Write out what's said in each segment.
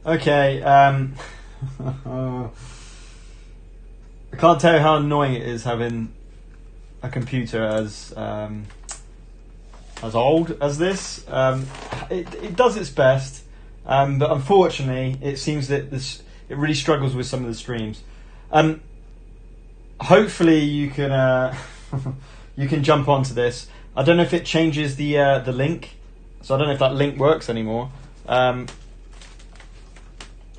Okay. I can't tell you how annoying it is having a computer as old as this. It does its best, but unfortunately, it seems that it really struggles with some of the streams. Hopefully, you can you can jump onto this. I don't know if it changes the link, so I don't know if that link works anymore.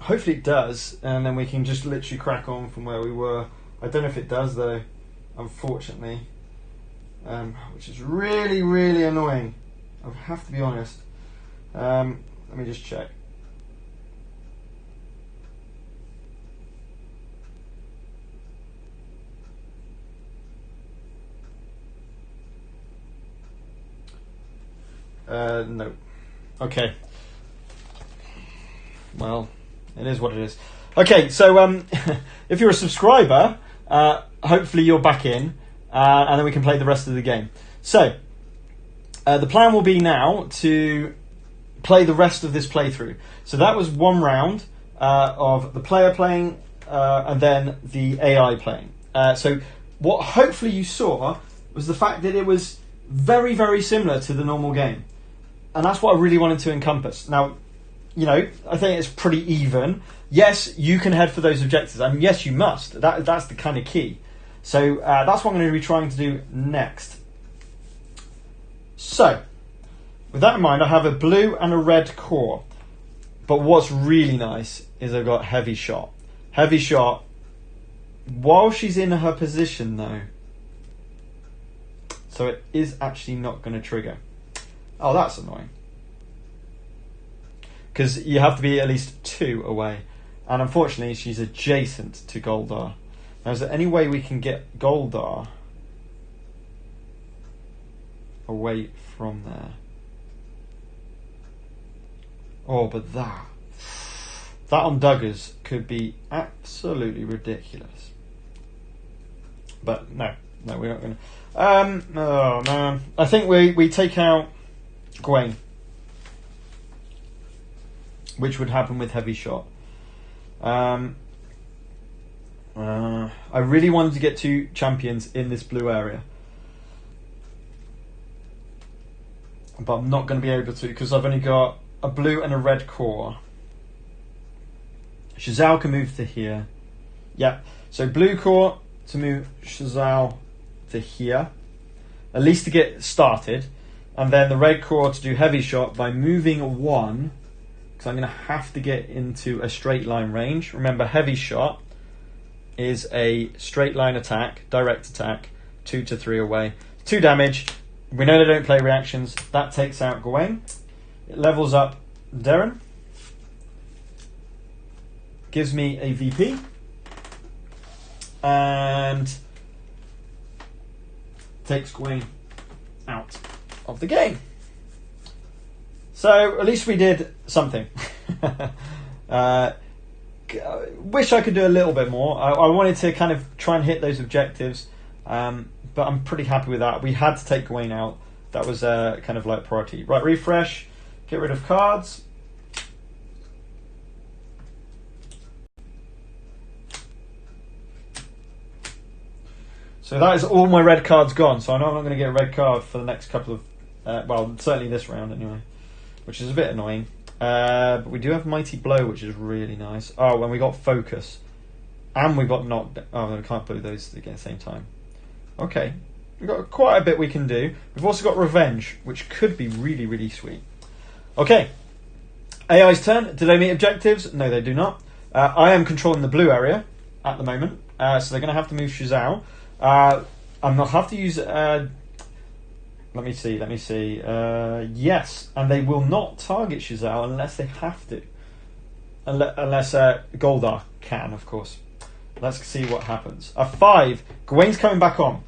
Hopefully it does, and then we can just literally crack on from where we were. I don't know if it does though, unfortunately, which is really, really annoying. I have to be honest. Let me just check. No. Okay. Well, it is what it is. Okay, so if you're a subscriber, hopefully you're back in, and then we can play the rest of the game. So, the plan will be now to play the rest of this playthrough. So that was one round of the player playing, and then the AI playing. So what hopefully you saw was the fact that it was very, very similar to the normal game. And that's what I really wanted to encompass. Now, you know, I think it's pretty even. Yes, you can head for those objectives, and yes, you must. That's the kind of key. So that's what I'm going to be trying to do next. So, with that in mind, I have a blue and a red core. But what's really nice is I've got heavy shot. Heavy shot, while she's in her position though. So it is actually not going to trigger. Oh, that's annoying. Because you have to be at least 2 away. And unfortunately, she's adjacent to Goldar. Now, is there any way we can get Goldar away from there? Oh, but that on Duggars could be absolutely ridiculous. But no, we're not going to. Oh man, I think we take out Gawain, which would happen with heavy shot. I really wanted to get 2 champions in this blue area, but I'm not going to be able to because I've only got a blue and a red core. Shazal can move to here. Yeah, so blue core to move Shazal to here, at least to get started, and then the red core to do heavy shot by moving 1, because I'm going to have to get into a straight line range. Remember, heavy shot is a straight line attack, direct attack, 2 to 3 away. 2 damage. We know they don't play reactions. That takes out Gawain. It levels up Darren. Gives me a VP. And takes Gawain out of the game. So at least we did something. Wish I could do a little bit more. I wanted to kind of try and hit those objectives, but I'm pretty happy with that. We had to take Gawain out. That was kind of like priority. Right, refresh. Get rid of cards. So that is all my red cards gone. So I know I'm not going to get a red card for the next couple of, well, certainly this round anyway, which is a bit annoying. But we do have Mighty Blow, which is really nice. Oh, and we got Focus. And we got Knockdown. Oh, we can't blow those at the same time. Okay. We've got quite a bit we can do. We've also got Revenge, which could be really, really sweet. Okay. AI's turn. Do they meet objectives? No, they do not. I am controlling the blue area at the moment. So they're going to have to move Shazal. I'm not have to use... let me see. Yes, and they will not target Shazal unless they have to. Unless Goldar can, of course. Let's see what happens. A 5. Gawain's coming back on.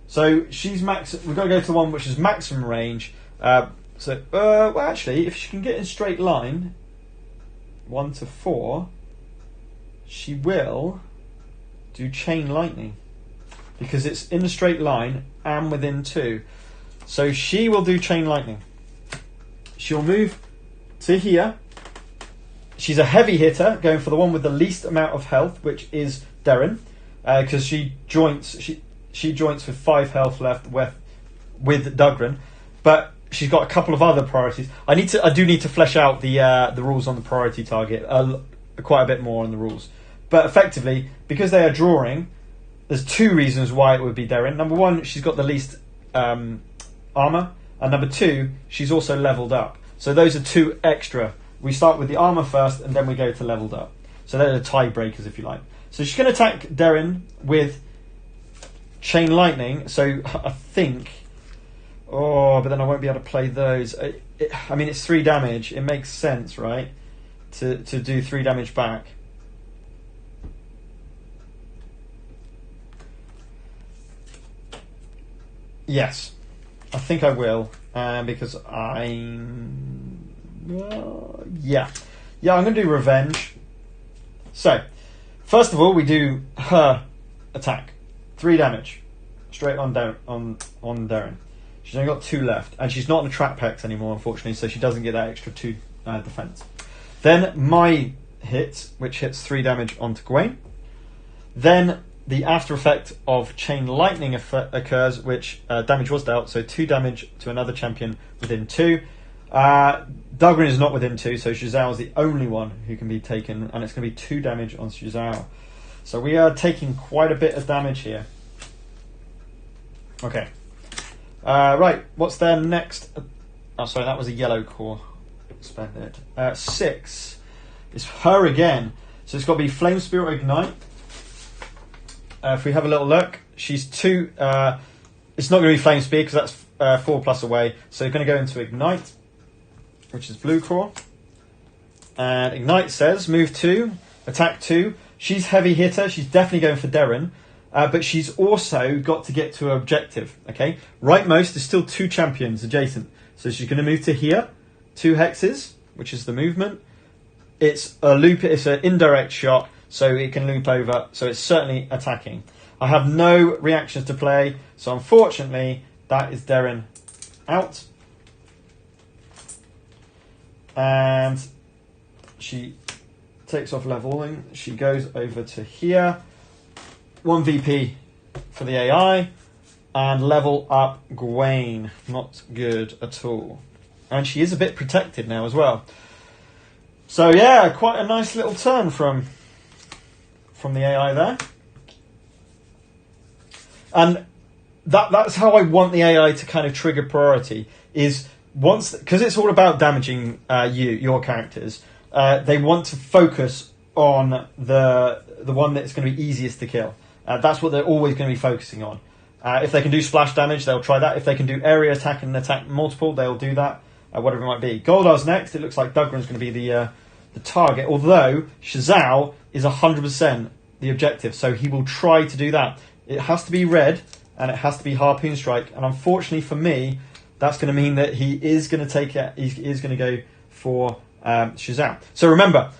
So she's max. We've got to go to the one which is maximum range. Well, actually, if she can get in straight line, 1 to 4, she will do Chain Lightning because it's in a straight line and within 2. So she will do Chain Lightning. She'll move to here. she's a heavy hitter, going for the one with the least amount of health, which is Darren, because she joints with 5 health left with Dugran, but she's got a couple of other priorities. I do need to flesh out the rules on the priority target quite a bit more on the rules. But effectively, because they are drawing, there's 2 reasons why it would be Darren. Number 1, she's got the least armor, and number 2, she's also leveled up. So those are 2 extra. We start with the armor first, and then we go to leveled up. So they're the tiebreakers, if you like. So she's going to attack Darren with Chain Lightning. So I think... Oh, but then I won't be able to play those. I mean, it's 3 damage. It makes sense, right? To do 3 damage back. Yes. I think I will. Because yeah, I'm going to do revenge. So, first of all, we do her attack, 3 damage, straight on Darren. She's only got 2 left, and she's not on a trap hex anymore, unfortunately, so she doesn't get that extra 2 defense. Then my hit, which hits 3 damage onto Gawain. Then the after effect of Chain Lightning occurs, which damage was dealt, so 2 damage to another champion within 2. Dugran is not within 2, so Shizao is the only one who can be taken, and it's going to be 2 damage on Shizao. So we are taking quite a bit of damage here. Okay. Right, what's their next... Oh, sorry, that was a yellow core. Expended. 6 is her again. So it's got to be Flame Spirit Ignite. If we have a little look, she's 2... it's not going to be Flame Speed, because that's 4 plus away. So you're going to go into Ignite, which is blue core. And Ignite says, move 2, attack 2. She's heavy hitter. She's definitely going for Darren. But she's also got to get to her objective. Okay, rightmost is still 2 champions adjacent. So she's going to move to here. 2 hexes, which is the movement. It's a loop. It's an indirect shot, so it can loop over. So it's certainly attacking. I have no reactions to play. So unfortunately, that is Darren out. And she takes off leveling. She goes over to here. 1 VP for the AI. And level up Gawain. Not good at all. And she is a bit protected now as well. So yeah, quite a nice little turn from the AI there. And that's how I want the AI to kind of trigger priority, is once, because it's all about damaging your characters, they want to focus on the one that's going to be easiest to kill. That's what they're always going to be focusing on. If they can do splash damage, they'll try that. If they can do area attack and attack multiple, they'll do that. Whatever it might be. Goldar's next. It looks like Dugran's going to be the target, although Shizao is 100% the objective, so he will try to do that. It has to be red, and it has to be Harpoon Strike, and unfortunately for me, that's going to mean that he is going to take it. He is going to go for Shizao. So remember,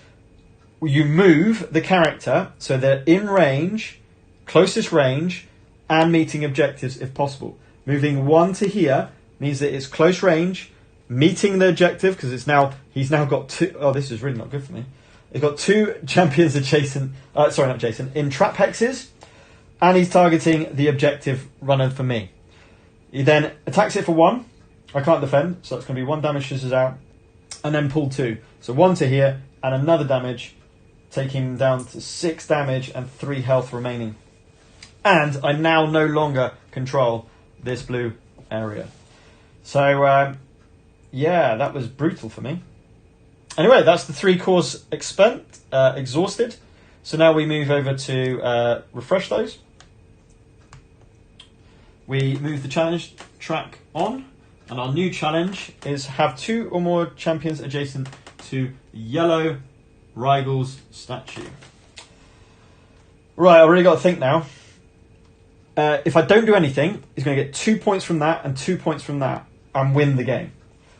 you move the character so they're in range, closest range, and meeting objectives if possible. Moving 1 to here means that it's close range, meeting the objective, because he's now got 2. Oh, this is really not good for me. He's got 2 champions adjacent. Sorry, not adjacent. In trap hexes, and he's targeting the objective runner for me. He then attacks it for 1. I can't defend, so it's going to be 1 damage to out, and then pull 2. So 1 to here, and another damage, taking him down to 6 damage and 3 health remaining. And I now no longer control this blue area. So, yeah, that was brutal for me. Anyway, that's the 3 cores exhausted. So now we move over to refresh those. We move the challenge track on. And our new challenge is have 2 or more champions adjacent to yellow Rygal's statue. Right, I've really got to think now. If I don't do anything, he's going to get 2 points from that and 2 points from that and win the game.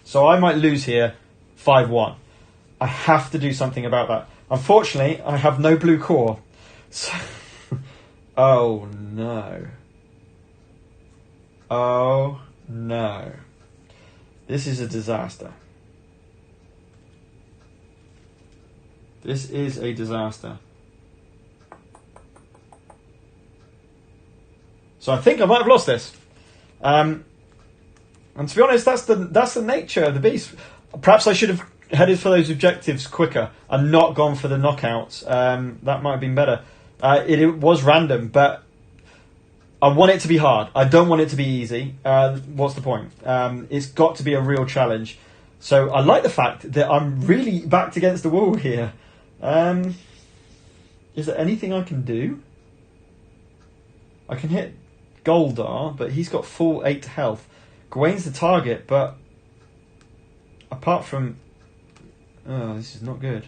So I might lose here 5-1. I have to do something about that. Unfortunately, I have no blue core. So oh no. Oh no. This is a disaster. This is a disaster. So I think I might have lost this. And to be honest, that's the nature of the beast. Perhaps I should have headed for those objectives quicker and not gone for the knockouts. That might have been better. It was random, but I want it to be hard. I don't want it to be easy. What's the point? It's got to be a real challenge. So I like the fact that I'm really backed against the wall here. Is there anything I can do? I can hit Goldar, but he's got full 8 health. Gawain's the target, but apart from... Oh, this is not good.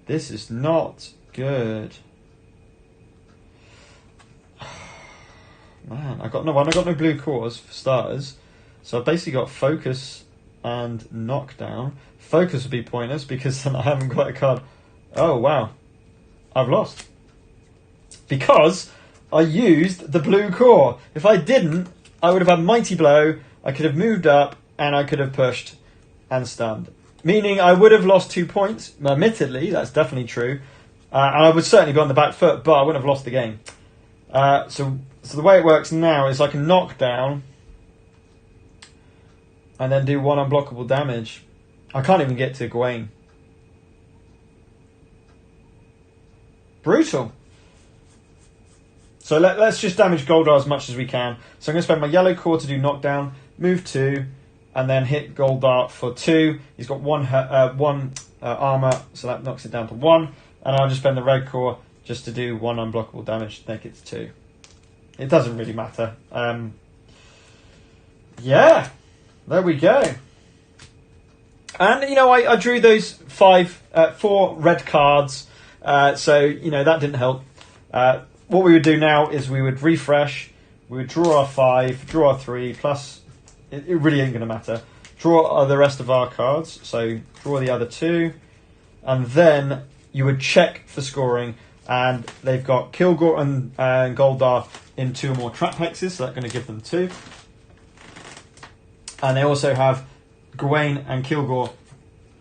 This is not good. Man, I got no blue cores for starters. So I've basically got focus and knockdown. Focus would be pointless because then I haven't got a card. Oh, wow. I've lost. Because I used the blue core. If I didn't, I would have had Mighty Blow, I could have moved up, and I could have pushed and stunned. Meaning I would have lost 2 points. Admittedly, that's definitely true. And I would certainly be on the back foot, but I wouldn't have lost the game. So the way it works now is I can knock down and then do 1 unblockable damage. I can't even get to Gawain. Brutal. So let's just damage Goldar as much as we can. So I'm going to spend my yellow core to do knockdown, move 2, and then hit Goldar for 2. He's got 1 armor, so that knocks it down to 1. And I'll just spend the red core just to do 1 unblockable damage to make it to 2. It doesn't really matter. Yeah, there we go. And, I drew those 4 red cards. So, that didn't help. What we would do now is we would refresh. We would draw our 5, draw our 3, plus it really ain't going to matter. Draw the rest of our cards. So draw the other 2. And then you would check for scoring. And they've got Kilgore and Goldar in 2 or more trap hexes. So that's going to give them 2. And they also have Gawain and Kilgore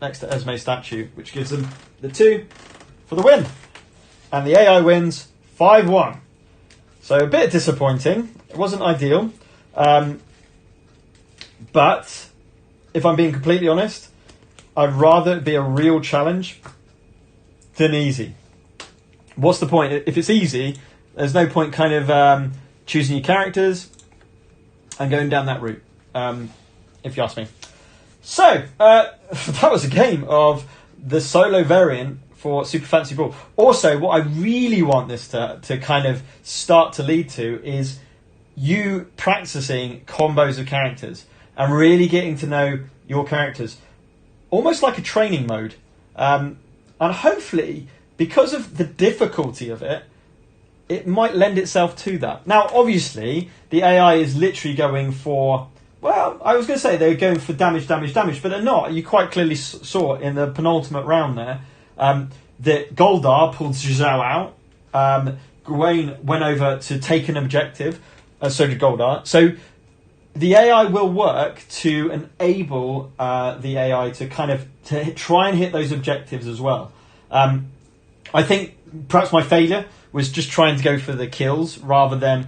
next to Esme's statue, which gives them the 2 for the win. And the AI wins 5-1. So a bit disappointing. It wasn't ideal. But if I'm being completely honest, I'd rather it be a real challenge than easy. What's the point? If it's easy, there's no point kind of choosing your characters and going down that route, if you ask me. So, that was a game of the solo variant for Super Fantasy Brawl. Also, what I really want this to kind of start to lead to is you practicing combos of characters and really getting to know your characters. Almost like a training mode. And hopefully, because of the difficulty of it, it might lend itself to that. Now, obviously, the AI is literally going for... Well, I was going to say they're going for damage, but they're not. You quite clearly saw in the penultimate round there that Goldar pulled Zhao out. Gawain went over to take an objective, so did Goldar. So the AI will work to enable the AI to kind of to try and hit those objectives as well. I think perhaps my failure was just trying to go for the kills rather than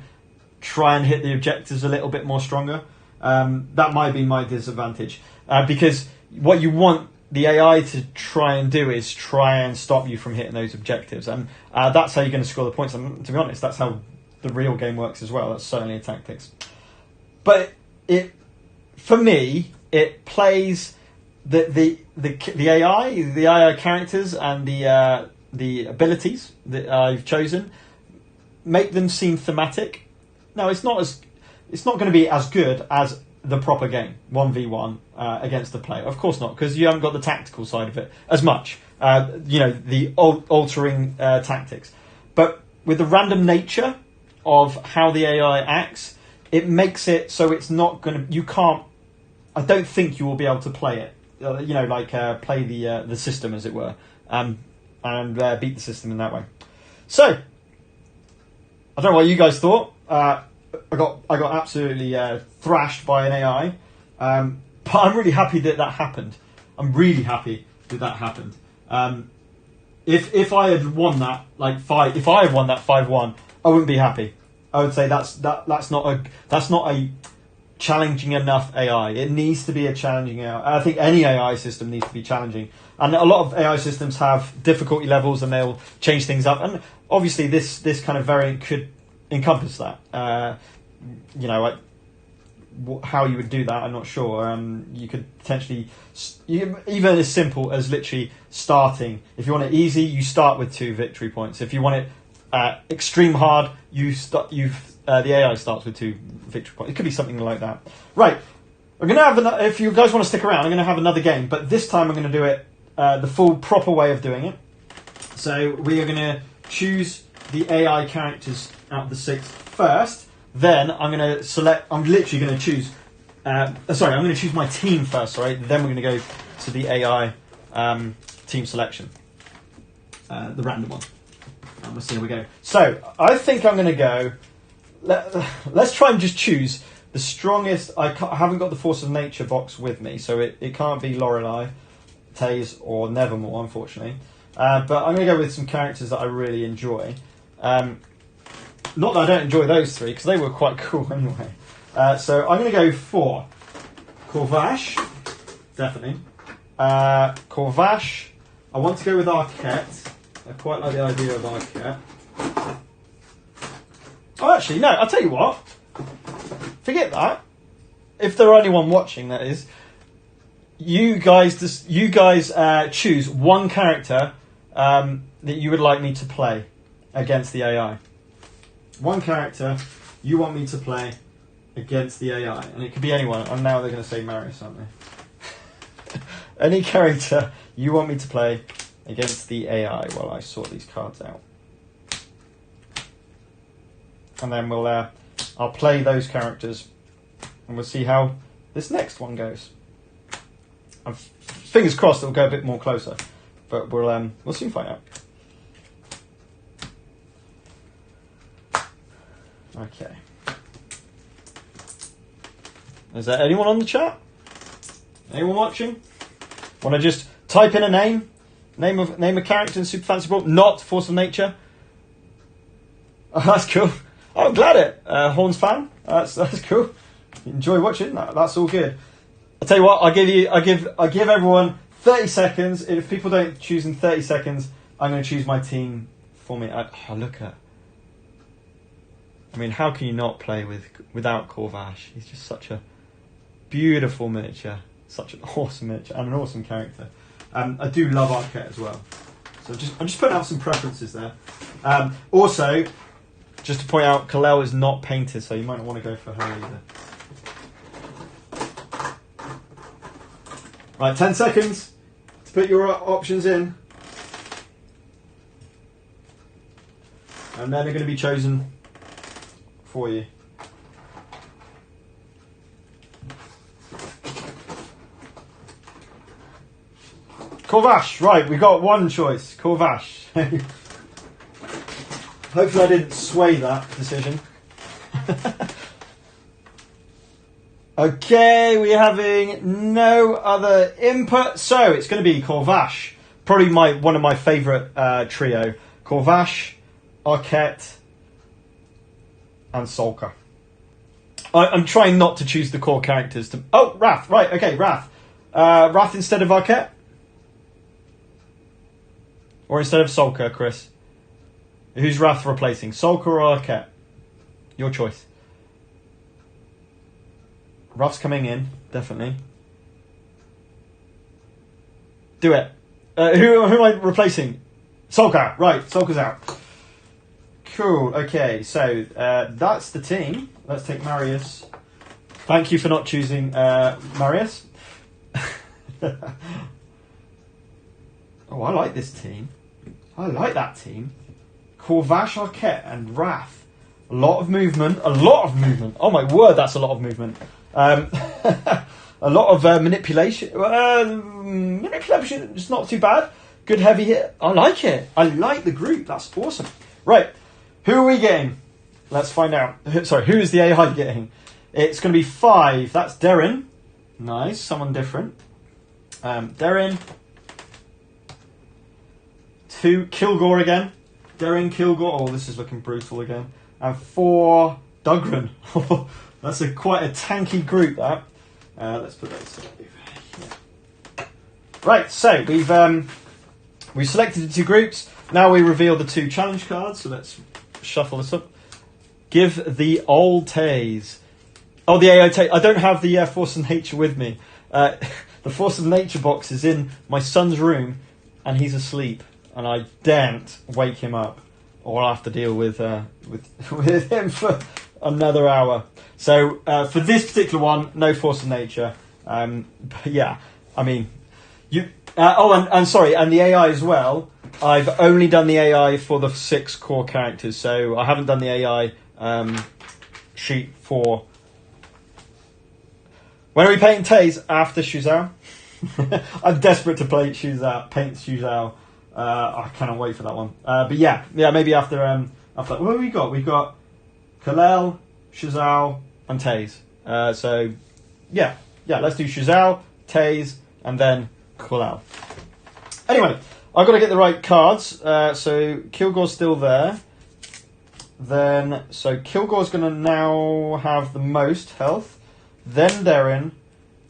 try and hit the objectives a little bit more stronger. That might be my disadvantage because what you want the AI to try and do is try and stop you from hitting those objectives, and that's how you're going to score the points. And to be honest, that's how the real game works as well. That's certainly a tactics. But for me, it plays the AI characters and the abilities that I've chosen make them seem thematic. Now, it's not going to be as good as the proper game, 1v1 against the player. Of course not, because you haven't got the tactical side of it as much. The altering tactics. But with the random nature of how the AI acts, it makes it so it's not going to... You can't... I don't think you will be able to play it. Play the system, as it were, and beat the system in that way. So, I don't know what you guys thought. I got absolutely thrashed by an AI, but I'm really happy that happened. I'm really happy that happened. if I had won that if I had won that 5-1, I wouldn't be happy. I would say that's not a challenging enough AI. It needs to be a challenging AI. I think any AI system needs to be challenging, and a lot of AI systems have difficulty levels, and they'll change things up. And obviously, this kind of variant could encompass that. How you would do that, I'm not sure. You could potentially, even as simple as literally starting. If you want it easy, you start with 2 victory points. If you want it extreme hard, the AI starts with 2 victory points. It could be something like that. Right, we're gonna have if you guys want to stick around, I'm gonna have another game, but this time I'm gonna do it the full proper way of doing it. So we are gonna choose the AI characters out of the 6 first. Then I'm going to select. I'm literally going to choose. I'm going to choose my team first. Right. Then we're going to go to the AI team selection, the random one. And we'll see how we go. So I think I'm going to go. Let's try and just choose the strongest. I haven't got the Force of Nature box with me, so it can't be Lorelei, Taze, or Nevermore, unfortunately. But I'm going to go with some characters that I really enjoy. Not that I don't enjoy those 3, because they were quite cool anyway. So I'm going to go for Corvash, definitely. Corvash. I want to go with Arquette. I quite like the idea of Arquette. Oh, actually, no, I'll tell you what. Forget that. If there are anyone watching, that is. You guys choose one character that you would like me to play against the AI. One character you want me to play against the AI. And it could be anyone. And now they're going to say Marius, aren't they? Any character you want me to play against the AI while I sort these cards out. And then I'll play those characters. And we'll see how this next one goes. Fingers crossed it'll go a bit more closer. But we'll soon find out. Okay. Is there anyone on the chat? Anyone watching? Want to just type in a name a character in Super Fantasy Brawl, not Force of Nature? Oh, that's cool. Oh, I'm glad it. Horns fan. That's cool. Enjoy watching. That's all good. I'll tell you what. I give everyone 30 seconds. If people don't choose in 30 seconds, I'm going to choose my team for me. Look at. I mean, how can you not play without Corvash? He's just such a beautiful miniature, such an awesome miniature, and an awesome character. I do love Arquette as well. So I'm just putting out some preferences there. Also, just to point out, Kalel is not painted, so you might not want to go for her either. Right, 10 seconds to put your options in. And then they're going to be chosen for you. Corvash, right, we got one choice. Corvash. Hopefully I didn't sway that decision. Okay, we're having no other input, so it's going to be Corvash. Probably one of my favourite trio. Corvash, Arquette, and Solka. I'm trying not to choose the core characters. Oh, Wrath. Right, okay, Wrath. Wrath instead of Arquette? Or instead of Solka, Chris? Who's Wrath replacing? Solka or Arquette? Your choice. Wrath's coming in, definitely. Do it. Who am I replacing? Solka. Right, Solka's out. Cool, okay, so that's the team. Let's take Marius. Thank you for not choosing Marius. Oh, I like this team. I like that team. Corvash, Arquette, and Wrath. A lot of movement. Oh my word, that's a lot of movement. A lot of manipulation. Manipulation is not too bad. Good heavy hit. I like it. I like the group. That's awesome. Right. Who are we getting? Let's find out. Sorry, who is the AI getting? It's going to be 5. That's Darren. Nice. Someone different. Darren. 2 Kilgore again. Darren Kilgore. Oh, this is looking brutal again. And 4 Dugran. That's quite a tanky group, that. Let's put those over here. Right, so we've selected the 2 groups. Now we reveal the 2 challenge cards. So let's shuffle this up. Give the old Taze. Oh, the AI Taze. I don't have the Force of Nature with me. The Force of Nature box is in my son's room, and he's asleep. And I daren't wake him up, or I'll have to deal with him for another hour. So for this particular one, no Force of Nature. But yeah, I mean, you. And sorry, and the AI as well. I've only done the AI for the 6 core characters, so I haven't done the AI sheet for. When are we painting Taze? After Shuzhou. I'm desperate to paint Shuzhou. I cannot wait for that one. But yeah, maybe after. What have we got? We've got Kalel, Shuzhou, and Taze. So yeah, let's do Shuzhou, Taze, and then Kalel. Anyway, I've got to get the right cards. So Kilgore's still there. So Kilgore's going to now have the most health. Then Darren,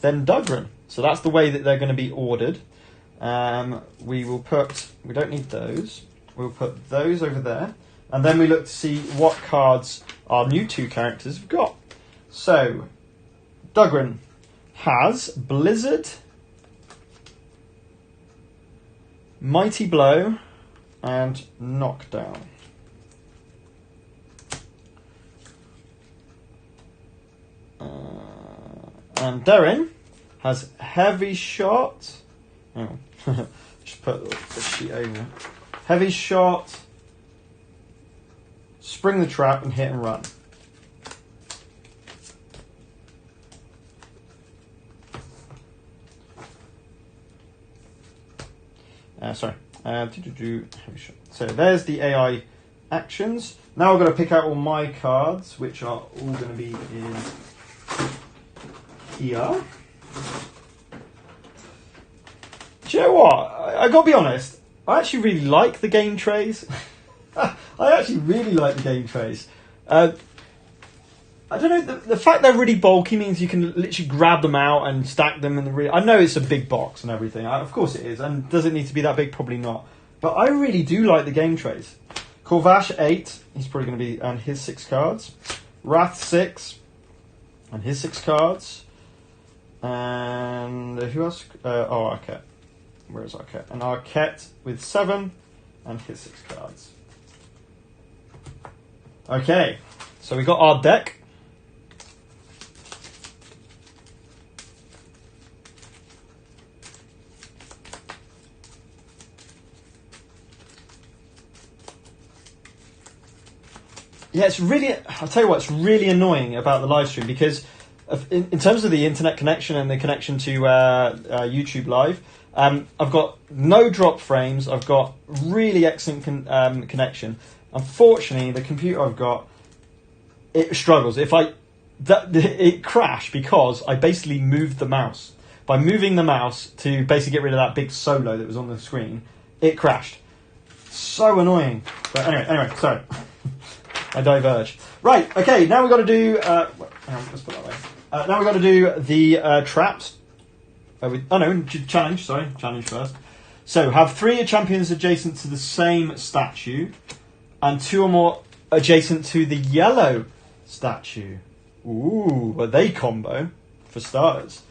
then Dugran. So that's the way that they're going to be ordered. We don't need those. We'll put those over there. And then we look to see what cards our new 2 characters have got. So, Dugran has Blizzard, Mighty Blow, and Knockdown. And Darren has Heavy Shot. Oh, just put the sheet over. Heavy Shot, Spring the Trap, and Hit and Run. Heavy Shot. So there's the AI actions. Now I've got to pick out all my cards, which are all going to be in here. Do you know what? I got to be honest. I actually really like the game trays. I actually really like the game trays. I don't know. The fact they're really bulky means you can literally grab them out and stack them in the. I know it's a big box and everything. Of course it is. And does it need to be that big? Probably not. But I really do like the game trays. Corvash 8. He's probably going to be and his 6 cards. Wrath 6 and his 6 cards. And who else? Arquette. Where is Arquette? And Arquette with 7 and his 6 cards. Okay, so we got our deck. Yeah, it's really. I'll tell you what, it's really annoying about the live stream because, in terms of the internet connection and the connection to YouTube Live, I've got no drop frames. I've got really excellent connection. Unfortunately, the computer I've got, it struggles. It crashed because I basically moved the mouse. By moving the mouse to basically get rid of that big solo that was on the screen, it crashed. So annoying. But anyway, sorry. I diverge. Right, okay, now we've got to do... hang on, let's put that away. Now we've got to do the traps. Challenge first. So, have 3 champions adjacent to the same statue, and 2 or more adjacent to the yellow statue. Ooh, a they combo, for starters.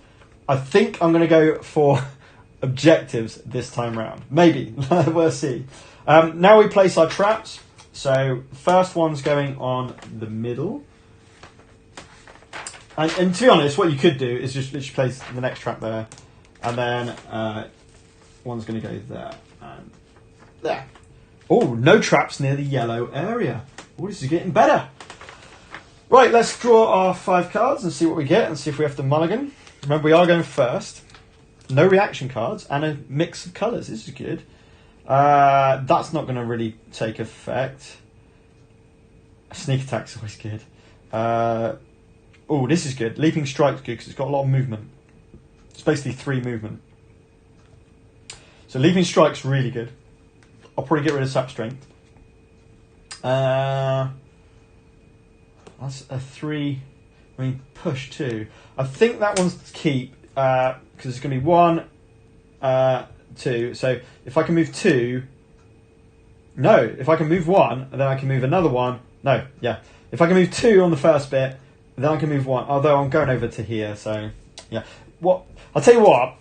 I think I'm going to go for objectives this time round. Maybe, we'll see. Now we place our traps. So, first one's going on the middle. And to be honest, what you could do is just literally place the next trap there. And then one's going to go there and there. Oh, no traps near the yellow area. Oh, this is getting better. Right, let's draw our 5 cards and see what we get and see if we have to mulligan. Remember, we are going first. No reaction cards and a mix of colours. This is good. That's not going to really take effect. Sneak attack's always good. Oh, this is good. Leaping strike's good because it's got a lot of movement. It's basically 3 movement. So leaping strike's really good. I'll probably get rid of Sap Strength. That's a 3. I mean, push 2. I think that one's to keep because it's going to be 1, 2. So if I can move 2, no. If I can move 1, then I can move another 1. No, yeah. If I can move 2 on the first bit, then I can move 1. Although I'm going over to here, so yeah. What I'll tell you what.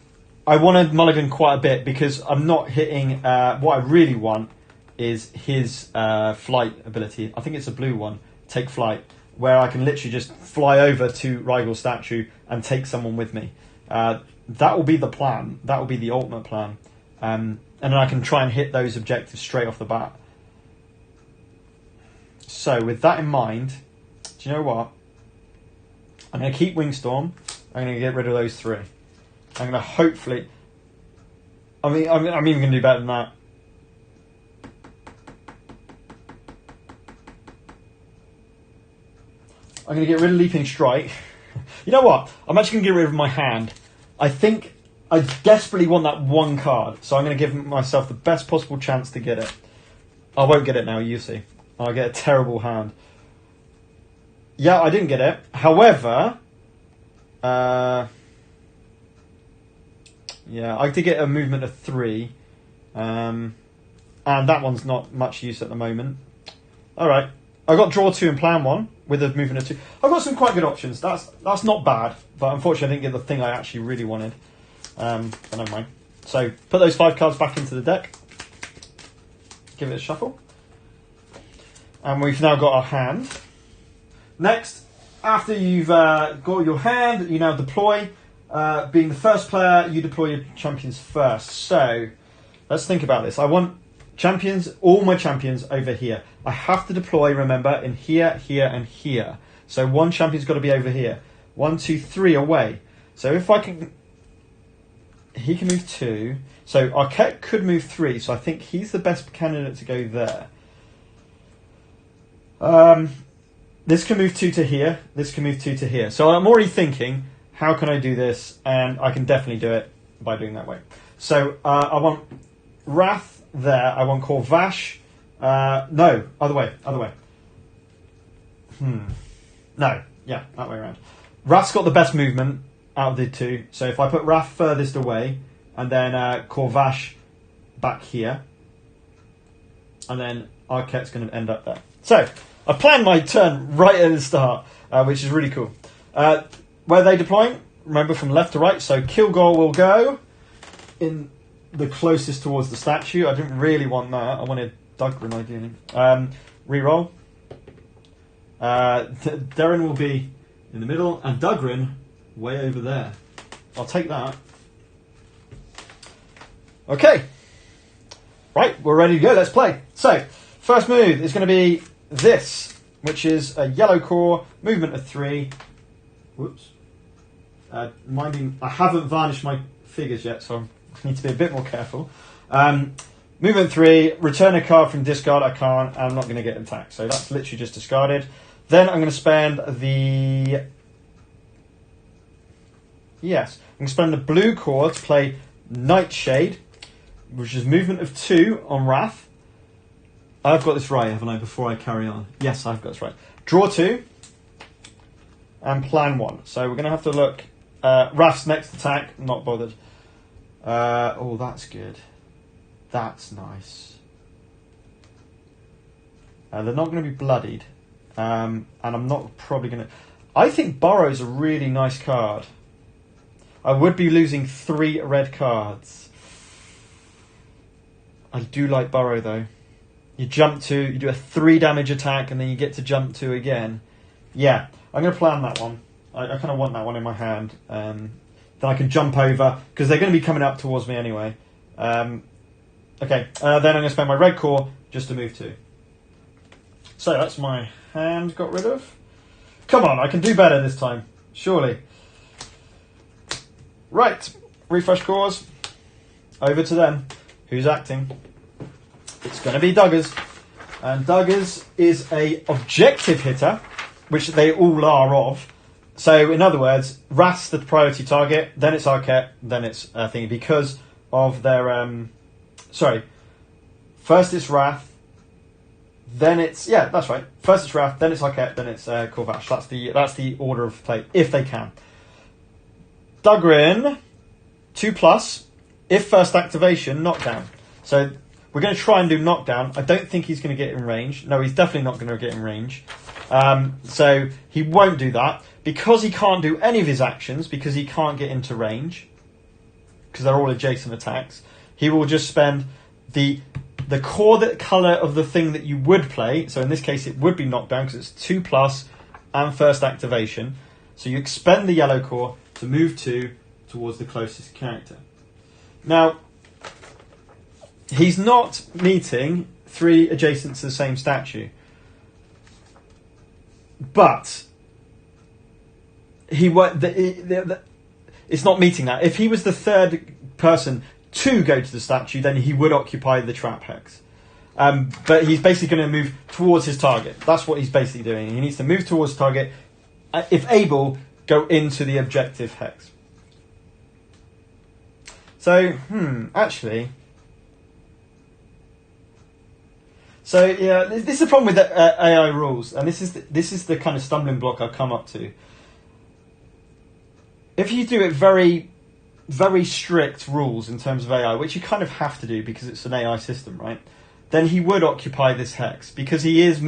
I want to mulligan quite a bit because I'm not hitting. What I really want is his flight ability. I think it's a blue one. Take flight, where I can literally just fly over to Rygel's statue and take someone with me. That will be the plan. That will be the ultimate plan. And then I can try and hit those objectives straight off the bat. So with that in mind, do you know what? I'm going to keep Wingstorm. I'm going to get rid of those 3. I'm going to hopefully... I'm even going to do better than that. I'm going to get rid of Leaping Strike. You know what? I'm actually going to get rid of my hand. I think I desperately want that 1 card, so I'm going to give myself the best possible chance to get it. I won't get it now, you see. I'll get a terrible hand. Yeah, I didn't get it. However... yeah, I did get a movement of 3. And that one's not much use at the moment. Alright. I got draw 2 and plan 1 with a movement of 2. I've got some quite good options. That's not bad. But unfortunately I didn't get the thing I actually really wanted. But never mind. So put those 5 cards back into the deck. Give it a shuffle. And we've now got our hand. Next, after you've got your hand, you now deploy. Being the first player, you deploy your champions first. So, let's think about this. I want champions, all my champions over here. I have to deploy, remember, in here, here, and here. So 1 champion's got to be over here. 1, 2, 3 away. So if I can... He can move 2. So Arquette could move 3, so I think he's the best candidate to go there. This can move 2 to here. This can move 2 to here. So I'm already thinking... How can I do this? And I can definitely do it by doing that way. So I want Wrath there. I want Corvash. No, other way. No, yeah, that way around. Wrath's got the best movement out of the 2. So if I put Wrath furthest away, and then Corvash back here, and then Arquette's going to end up there. So I planned my turn right at the start, which is really cool. Where are they deploying? Remember, from left to right. So Kilgore will go in the closest towards the statue. I didn't really want that. I wanted Dugrin ideally. Reroll. Darren will be in the middle, and Dugrin way over there. I'll take that. Okay. Right, we're ready to go. Let's play. So, first move is going to be this, which is a yellow core, movement of 3. Whoops. Minding, I haven't varnished my figures yet, so I need to be a bit more careful. Movement 3, return a card from discard. I can't, and I'm not going to get attacked. So that's literally just discarded. Then I'm going to spend the... Yes, I'm going to spend the blue core to play Nightshade, which is movement of 2 on Wrath. I've got this right, haven't I, before I carry on? Yes, I've got this right. Draw 2 and plan 1. So we're going to have to look... Wrath's next attack, not bothered. Oh, that's good. That's nice. They're not going to be bloodied. And I'm not probably going to... I think Burrow's a really nice card. I would be losing 3 red cards. I do like Burrow, though. You jump 2, you do a 3 damage attack, and then you get to jump 2 again. Yeah, I'm going to plan that one. I kind of want that one in my hand. Then I can jump over, because they're going to be coming up towards me anyway. Okay, then I'm going to spend my red core just to move 2. So that's my hand got rid of. Come on, I can do better this time. Surely. Right, refresh cores. Over to them. Who's acting? It's going to be Duggars. And Duggars is a objective hitter, which they all are of. So, in other words, Wrath's the priority target, then it's Arquette, then it's Thingy, because of their... First it's Wrath, then it's that's right. First it's Wrath, then it's Arquette, then it's Corvash. That's the order of play if they can. Dugrin 2+. If first activation, knockdown. So we're going to try and do knockdown. I don't think he's going to get in range. No, he's definitely not going to get in range. So he won't do that because he can't do any of his actions because he can't get into range because they're all adjacent attacks. He will just spend the core color of the thing that you would play. So in this case, it would be knockdown because it's 2+ and first activation. So you expend the yellow core to move 2 towards the closest character. Now, he's not meeting 3 adjacent to the same statue. But it's not meeting that. If he was the third person to go to the statue, then he would occupy the trap hex. But he's basically going to move towards his target. That's what he's basically doing. He needs to move towards target. If able, go into the objective hex. So, actually... So, yeah, this is the problem with the AI rules. And this is the kind of stumbling block I've come up to. If you do it very, very strict rules in terms of AI, which you kind of have to do because it's an AI system, right? Then he would occupy this hex because he is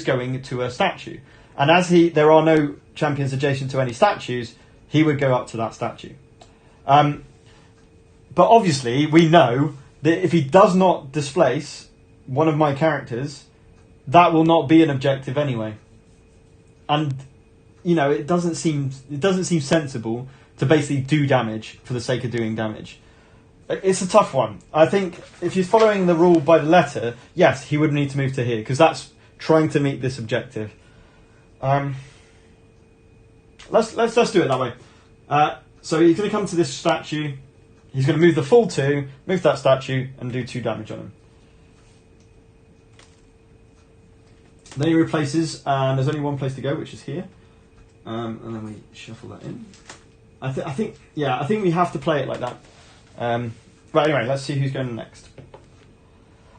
going to a statue. And as there are no champions adjacent to any statues, he would go up to that statue. But obviously, we know that if he does not displace one of my characters, that will not be an objective anyway. And, it doesn't seem sensible to basically do damage for the sake of doing damage. It's a tough one. I think if he's following the rule by the letter, yes, he would need to move to here, because that's trying to meet this objective. Let's do it that way. So he's going to come to this statue. He's going to move the full 2, move that statue, and do 2 damage on him. Then he replaces, and there's only one place to go, which is here. And then we shuffle that in. I think we have to play it like that. But anyway, let's see who's going next.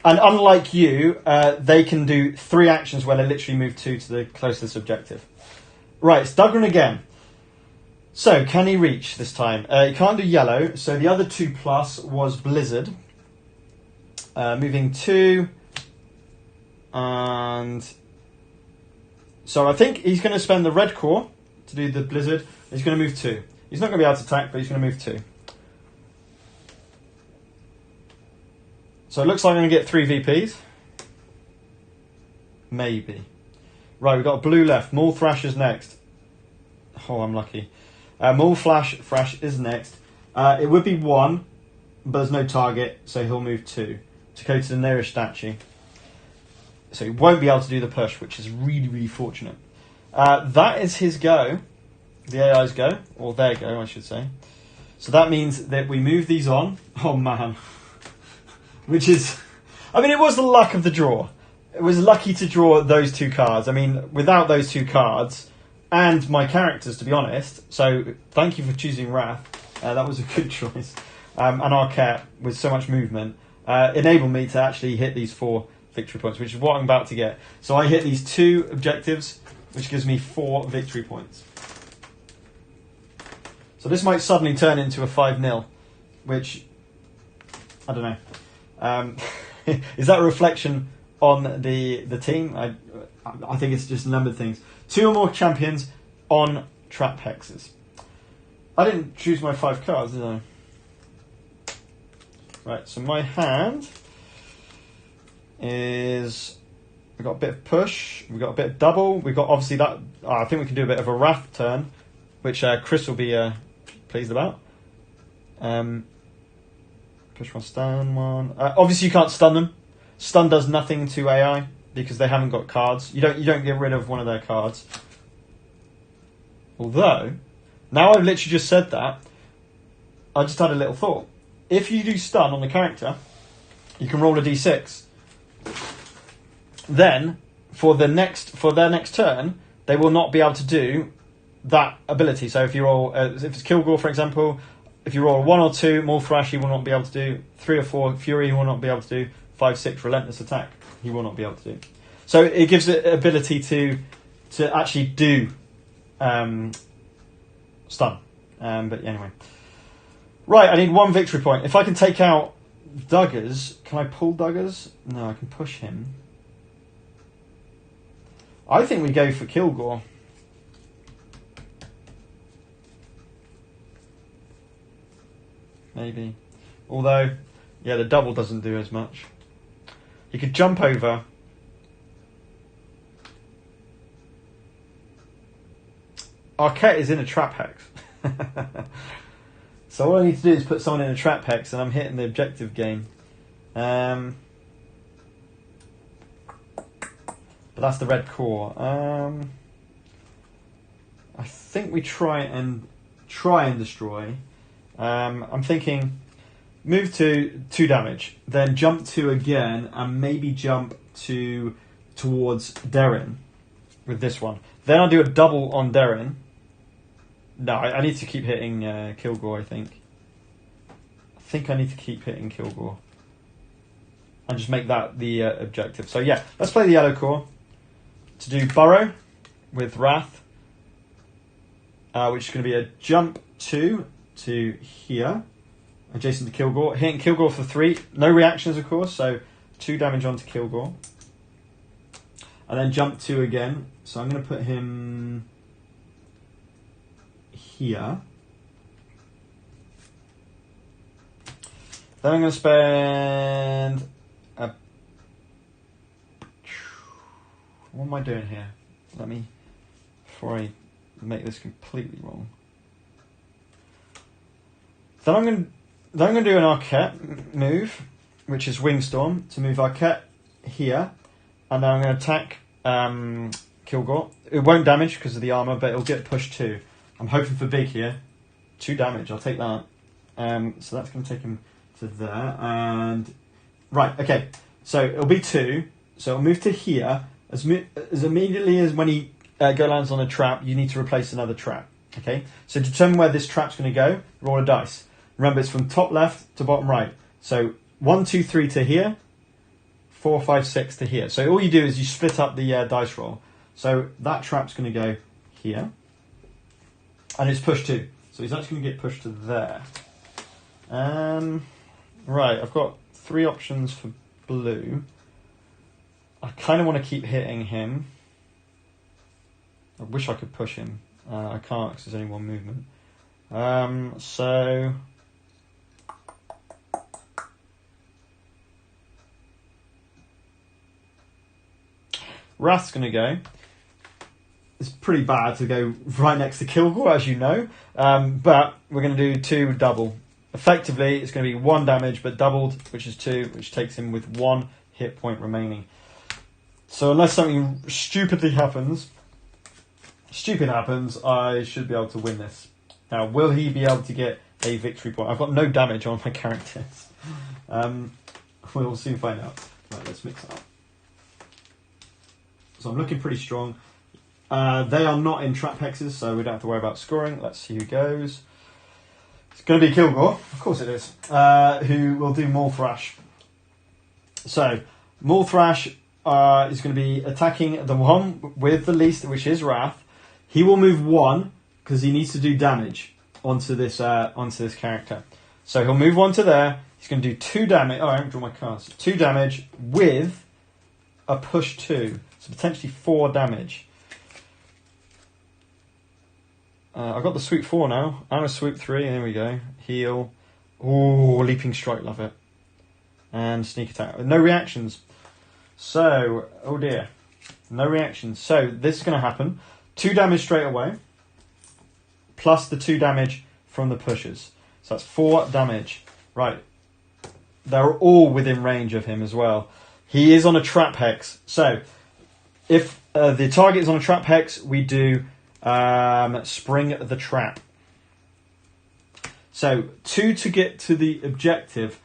And unlike you, they can do 3 actions where they literally move 2 to the closest objective. Right, it's Dugrin again. So, can he reach this time? He can't do yellow, so the other 2+ was Blizzard. Moving 2. And... So I think he's going to spend the red core to do the Blizzard. He's going to move 2. He's not going to be able to attack, but he's going to move 2. So it looks like I'm going to get 3 VPs. Maybe. Right, we've got a blue left. Maul Thrash is next. Oh, I'm lucky. Maul Thrash is next. It would be 1, but there's no target, so he'll move 2 to go to the nearest statue. So he won't be able to do the push, which is really, really fortunate. That is his go. The AI's go. Or their go, I should say. So that means that we move these on. Oh, man. Which is... I mean, it was the luck of the draw. It was lucky to draw those 2 cards. I mean, without those 2 cards, and my characters, to be honest. So thank you for choosing Wrath. That was a good choice. And Arquette, with so much movement, enabled me to actually hit these 4 victory points, which is what I'm about to get. So I hit these 2 objectives, which gives me 4 victory points. So this might suddenly turn into a 5-0, which, I don't know. Is that a reflection on the team? I think it's just a number of things. 2 or more champions on trap hexes. I didn't choose my 5 cards, did I? Right, so my hand is... We've got a bit of push, we've got a bit of double, we've got obviously that... I think we can do a bit of a Wrath turn, which Chris will be pleased about. Push 1, stun 1. Obviously you can't stun them. Stun does nothing to AI because they haven't got cards. You don't get rid of one of their cards. Although, now I've literally just said that, I just had a little thought. If you do stun on the character, you can roll a d6. Then, for their next turn, they will not be able to do that ability. So if you roll, if it's Kilgore, for example, if you roll a 1 or 2, Maul Thrash, he will not be able to do. 3 or 4, Fury, he will not be able to do. 5/6 relentless attack. He will not be able to do. So it gives it ability to actually do stun. But anyway. Right, I need 1 victory point. If I can take out Duggars, can I pull Duggars? No, I can push him. I think we go for Kilgore. Maybe. Although, yeah, the double doesn't do as much. He could jump over. Arquette is in a trap hex. So all I need to do is put someone in a trap hex and I'm hitting the objective game. But that's the red core. I think we try and destroy. I'm thinking move to 2 damage, then jump 2 again, and maybe jump towards Darren with this one. Then I'll do a double on Darren. No, I need to keep hitting Kilgore, I think. I think I need to keep hitting Kilgore. And just make that the objective. So yeah, let's play the yellow core. To do Burrow with Wrath. Which is going to be a jump 2 to here. Adjacent to Kilgore. Hitting Kilgore for 3. No reactions, of course. So 2 damage onto Kilgore. And then jump 2 again. So I'm going to put him here. Then I'm going to spend a... What am I doing here? Let me... Before I make this completely wrong. Then I'm going to do an Arquette move, which is Wingstorm, to move Arquette here. And then I'm going to attack Kilgore. It won't damage because of the armor, but it'll get pushed 2. I'm hoping for big here. 2 damage, I'll take that. So that's going to take him to there. And right, okay. So it'll be 2. So it'll move to here. As immediately as when he lands on a trap, you need to replace another trap. Okay. So determine where this trap's going to go. Roll a dice. Remember, it's from top left to bottom right. So 1, 2, 3 to here. 4, 5, 6 to here. So all you do is you split up the dice roll. So that trap's going to go here. And it's pushed 2. So he's actually going to get pushed to there. Right, I've got 3 options for blue. I kind of want to keep hitting him. I wish I could push him. I can't because there's only 1 movement. So... Wrath's going to go. It's pretty bad to go right next to Kilgore, as you know. But we're going to do 2 double. Effectively, it's going to be 1 damage, but doubled, which is 2, which takes him with 1 hit point remaining. So unless something stupid happens, I should be able to win this. Now, will he be able to get a victory point? I've got no damage on my characters. We'll soon find out. Right, let's mix it up. So I'm looking pretty strong. They are not in trap hexes, so we don't have to worry about scoring. Let's see who goes. It's going to be Kilgore, of course it is, who will do Maul Thrash. So, Maul Thrash is going to be attacking the one with the least, which is Wrath. He will move 1 because he needs to do damage onto this character. So he'll move 1 to there. He's going to do 2 damage. Oh, I haven't drawn my cards. 2 damage with a push 2, so potentially 4 damage. I've got the swoop 4 now. And a swoop 3. There we go. Heal. Ooh, leaping strike. Love it. And sneak attack. No reactions. So, oh dear. No reactions. So, this is going to happen. 2 damage straight away. Plus the 2 damage from the pushes. So that's 4 damage. Right. They're all within range of him as well. He is on a trap hex. So, if the target is on a trap hex, we do... spring the trap. So 2 to get to the objective.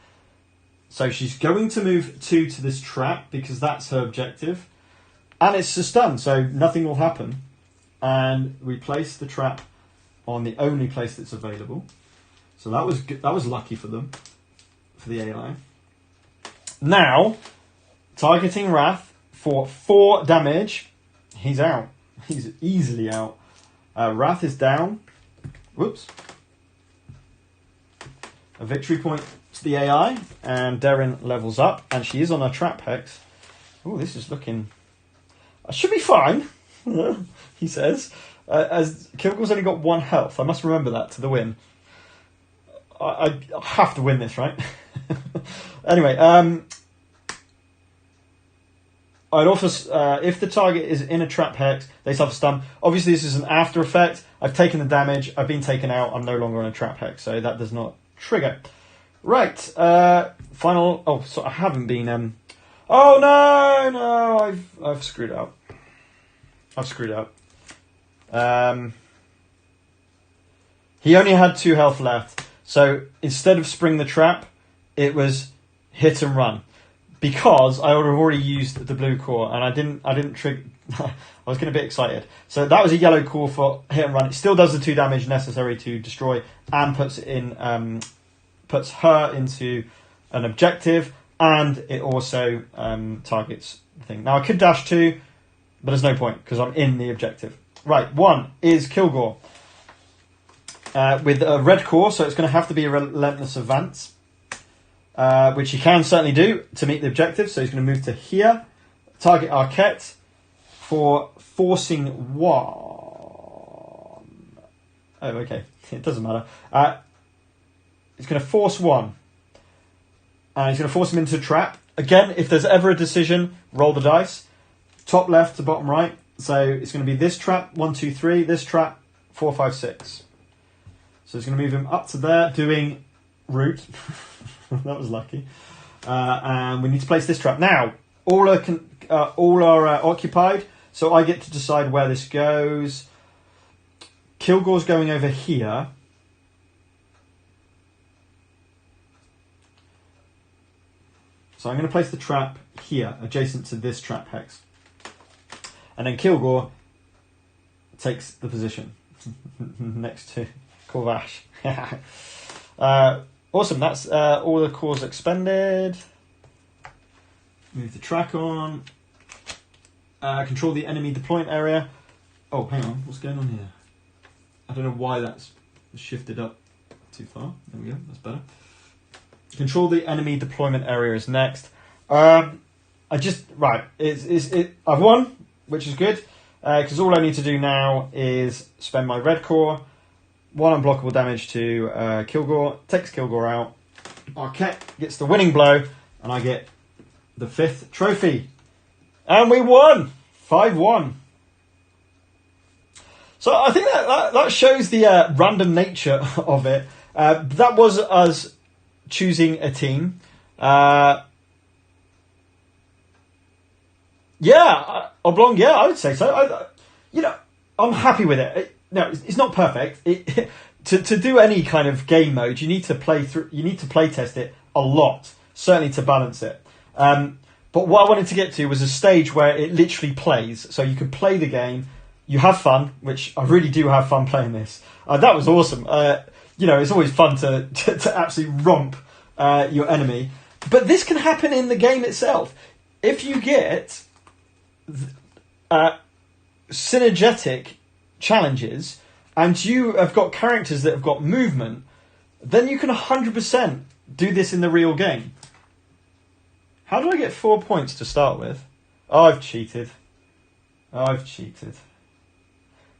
So she's going to move 2 to this trap because that's her objective, and it's a stun, so nothing will happen. And we place the trap on the only place that's available. So that was lucky for them, for the AI. Now, targeting Wrath for 4 damage. He's out. He's easily out. Wrath is down. Whoops. A victory point to the AI, and Darren levels up, and she is on a trap hex. Oh, this is looking... I should be fine, he says. As Kilgore's only got 1 health. I must remember that to the win. I have to win this, right? Anyway, I'd also, if the target is in a trap hex, they suffer stun. Obviously, this is an after effect. I've taken the damage. I've been taken out. I'm no longer in a trap hex, so that does not trigger. Right, final... Oh, so I haven't been... Oh, no, I've screwed up. I've screwed up. He only had 2 health left, so instead of spring the trap, it was hit and run. Because I would have already used the blue core, and I didn't trigger... I was getting a bit excited. So that was a yellow core for hit and run. It still does the 2 damage necessary to destroy, and puts it in... puts her into an objective, and it also targets the thing. Now I could dash 2, but there's no point because I'm in the objective. Right, 1 is Kilgore with a red core, so it's going to have to be a relentless advance, which he can certainly do to meet the objective. So he's going to move to here, target Arquette for forcing 1. Oh, okay, it doesn't matter. He's going to force 1. And he's going to force him into a trap. Again, if there's ever a decision, roll the dice. Top left to bottom right. So it's going to be this trap, 1, 2, 3. This trap, 4, 5, 6. So it's going to move him up to there, doing root. That was lucky. And we need to place this trap. Now, all are occupied. So I get to decide where this goes. Kilgore's going over here. So I'm going to place the trap here, adjacent to this trap hex. And then Kilgore takes the position next to Corvash. Awesome, that's all the cores expended. Move the track on. Control the enemy deployment area. Oh, hang on, what's going on here? I don't know why that's shifted up too far. There we go, that's better. Control the enemy deployment area is next. I've won, which is good, because all I need to do now is spend my red core, 1 unblockable damage to Kilgore, takes Kilgore out. Arquette gets the winning blow, and I get the 5th trophy. And we won! 5-1. So I think that shows the random nature of it. That was us choosing a team. Oblong, yeah, I would say so. I'm happy with it. No, it's not perfect. To do any kind of game mode, you need to play test it a lot, certainly to balance it. But what I wanted to get to was a stage where it literally plays, so you can play the game, you have fun, which I really do have fun playing this. That was awesome. It's always fun to absolutely romp your enemy. But this can happen in the game itself. If you get synergetic challenges and you have got characters that have got movement, then you can 100% do this in the real game. How do I get 4 points to start with? Oh, I've cheated. Can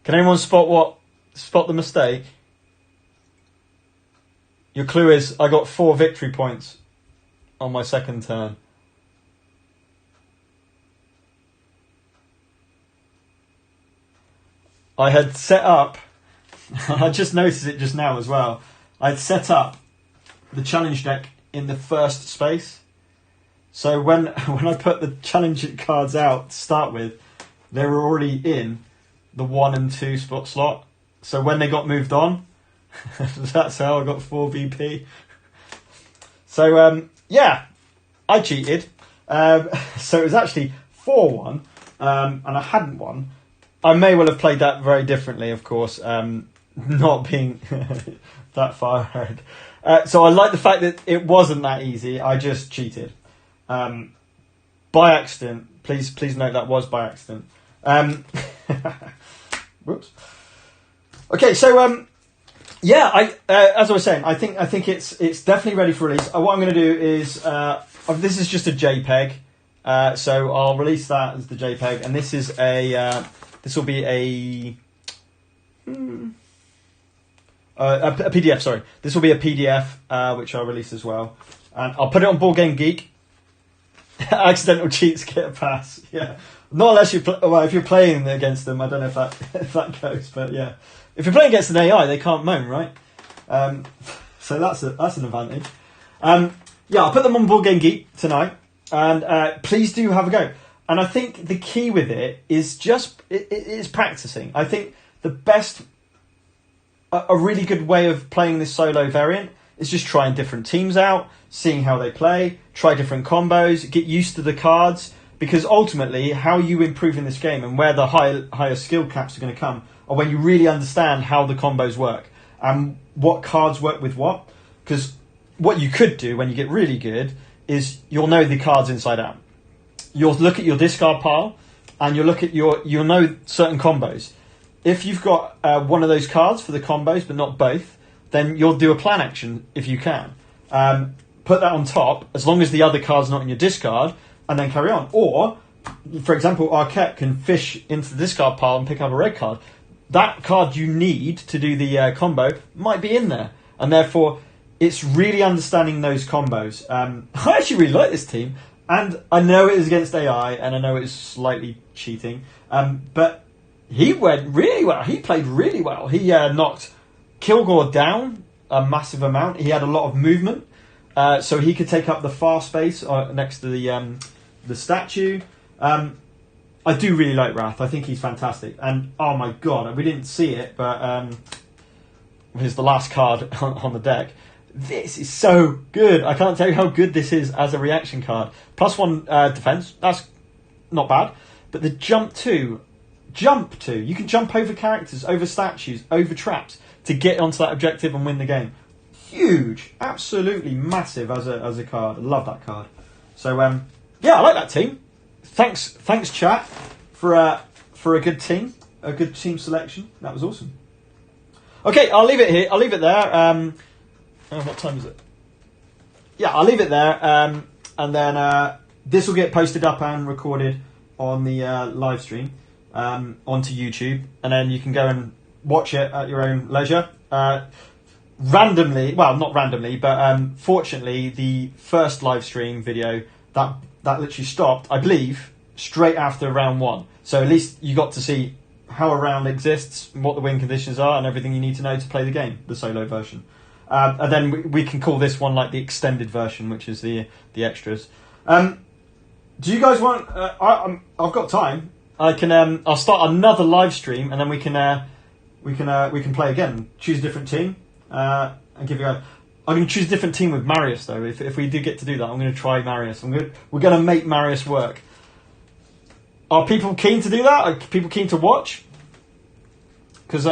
anyone spot the mistake? Your clue is I got 4 victory points on my second turn. I had set up, I just noticed it just now as well, I had set up the challenge deck in the first space. So when I put the challenge cards out to start with, they were already in the 1 and 2 slot. So when they got moved on, that's how I got 4 VP. So, I cheated. So it was actually 4-1, and I hadn't won. I may well have played that very differently, of course, not being that far ahead. So I like the fact that it wasn't that easy. I just cheated. by accident. Please note that was by accident. Whoops. Okay, so yeah, as I was saying, I think it's definitely ready for release. What I'm going to do is this is just a JPEG, so I'll release that as the JPEG, and this is this will be a PDF. Sorry, this will be a PDF which I'll release as well, and I'll put it on Board Game Geek. Accidental cheats get a pass. Yeah, not unless if you're playing against them. I don't know if that goes, but yeah, if you're playing against an AI, they can't moan, right? So that's an advantage. Yeah, I'll put them on Board Game Geek tonight, and please do have a go. And I think the key with it is just it is practicing. I think the best, a really good way of playing this solo variant is just trying different teams out, seeing how they play, try different combos, get used to the cards, because ultimately how you improve in this game and where the higher skill caps are going to come are when you really understand how the combos work and what cards work with what. Because what you could do when you get really good is you'll know the cards inside out. You'll look at your discard pile and you'll know certain combos. If you've got one of those cards for the combos but not both, then you'll do a plan action if you can. Put that on top, as long as the other card's not in your discard, and then carry on. Or, for example, Arquette can fish into the discard pile and pick up a red card. That card you need to do the combo might be in there. And therefore, it's really understanding those combos. I actually really like this team. And I know it is against AI, and I know it's slightly cheating. But he went really well. He played really well. He knocked Kilgore down a massive amount. He had a lot of movement, so he could take up the far space next to the statue. I do really like Wrath. I think he's fantastic. And oh my god, we didn't see it, but here's the last card on the deck. This is so good. I can't tell you how good this is as a reaction card. +1 defense. That's not bad. But the jump 2. You can jump over characters, over statues, over traps to get onto that objective and win the game. Huge, absolutely massive as a card. I love that card. So yeah, I like that team. Thanks chat for a good team, selection. That was awesome. Okay, I'll leave it here. I'll leave it there. What time is it? Yeah, I'll leave it there, and then this will get posted up and recorded on the live stream onto YouTube, and then you can go and watch it at your own leisure. Randomly, well, not randomly, but fortunately, the first live stream video that literally stopped, I believe, straight after round 1. So at least you got to see how a round exists, what the win conditions are, and everything you need to know to play the game, the solo version. And then we can call this one like the extended version, which is the extras. Do you guys want? I've got time. I can. I'll start another live stream, and then we can play again. Choose a different team, and give you a. I'm going to choose a different team with Marius though. If we do get to do that, I'm going to try Marius. We're going to make Marius work. Are people keen to do that? Are people keen to watch? Because